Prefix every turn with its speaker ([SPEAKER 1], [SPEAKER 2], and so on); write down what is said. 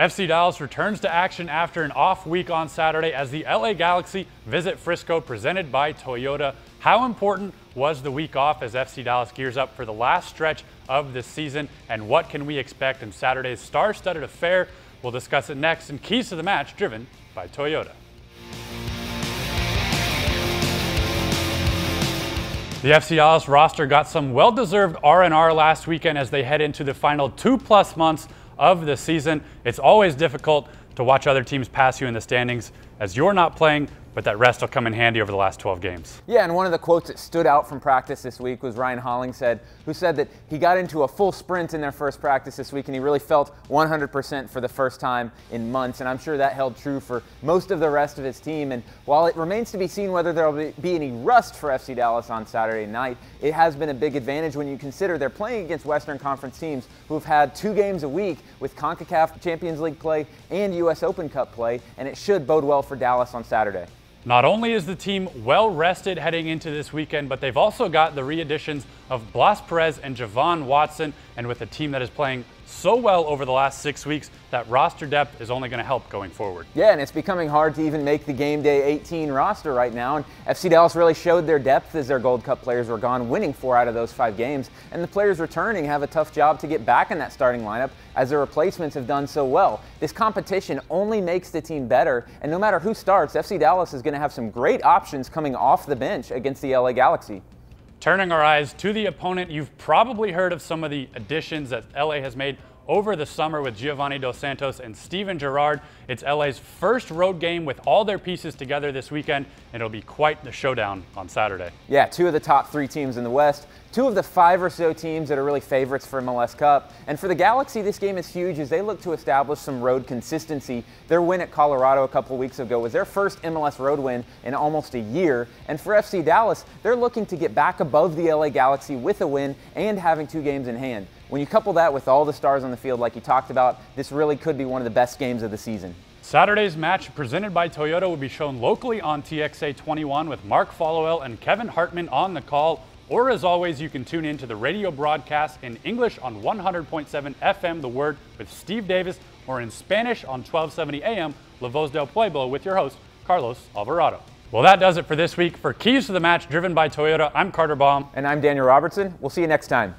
[SPEAKER 1] FC Dallas returns to action after an off week on Saturday as the LA Galaxy visit Frisco, presented by Toyota. How important was the week off as FC Dallas gears up for the last stretch of this season, and what can we expect in Saturday's star-studded affair? We'll discuss it next in Keys to the Match, driven by Toyota. The FC Dallas roster got some well-deserved R&R last weekend as they head into the final 2+ months of the season. It's always difficult to watch other teams pass you in the standings as you're not playing, but that rest will come in handy over the last 12 games.
[SPEAKER 2] Yeah, and one of the quotes that stood out from practice this week was Ryan Hollingshead, who said that he got into a full sprint in their first practice this week and he really felt 100% for the first time in months, and I'm sure that held true for most of the rest of his team. And while it remains to be seen whether there will be any rust for FC Dallas on Saturday night, it has been a big advantage when you consider they're playing against Western Conference teams who've had 2 games a week with CONCACAF Champions League play and US Open Cup play, and it should bode well for Dallas on Saturday.
[SPEAKER 1] Not only is the team well rested heading into this weekend, but they've also got the re-additions of Blas Perez and Javon Watson, and with a team that is playing so well over the last 6 weeks, that roster depth is only going to help going forward.
[SPEAKER 2] Yeah, and it's becoming hard to even make the game day 18 roster right now, and FC Dallas really showed their depth as their Gold Cup players were gone, winning 4 out of those 5 games, and the players returning have a tough job to get back in that starting lineup as their replacements have done so well. This competition only makes the team better, and no matter who starts, FC Dallas is going to have some great options coming off the bench against the LA Galaxy.
[SPEAKER 1] Turning our eyes to the opponent, you've probably heard of some of the additions that LA has made over the summer with Giovanni Dos Santos and Steven Gerrard. It's LA's first road game with all their pieces together this weekend, and it'll be quite the showdown on Saturday.
[SPEAKER 2] Yeah, 2 of the top 3 teams in the West, 2 of the 5 or so teams that are really favorites for MLS Cup. And for the Galaxy, this game is huge as they look to establish some road consistency. Their win at Colorado a couple weeks ago was their first MLS road win in almost a year. And for FC Dallas, they're looking to get back above the LA Galaxy with a win and having 2 games in hand. When you couple that with all the stars on the field like you talked about, this really could be one of the best games of the season.
[SPEAKER 1] Saturday's match, presented by Toyota, will be shown locally on TXA 21 with Mark Followell and Kevin Hartman on the call. Or as always, you can tune in to the radio broadcast in English on 100.7 FM The Word with Steve Davis, or in Spanish on 1270 AM La Voz del Pueblo with your host, Carlos Alvarado. Well, that does it for this week. For Keys to the Match, driven by Toyota, I'm Carter Baum.
[SPEAKER 2] And I'm Daniel Robertson. We'll see you next time.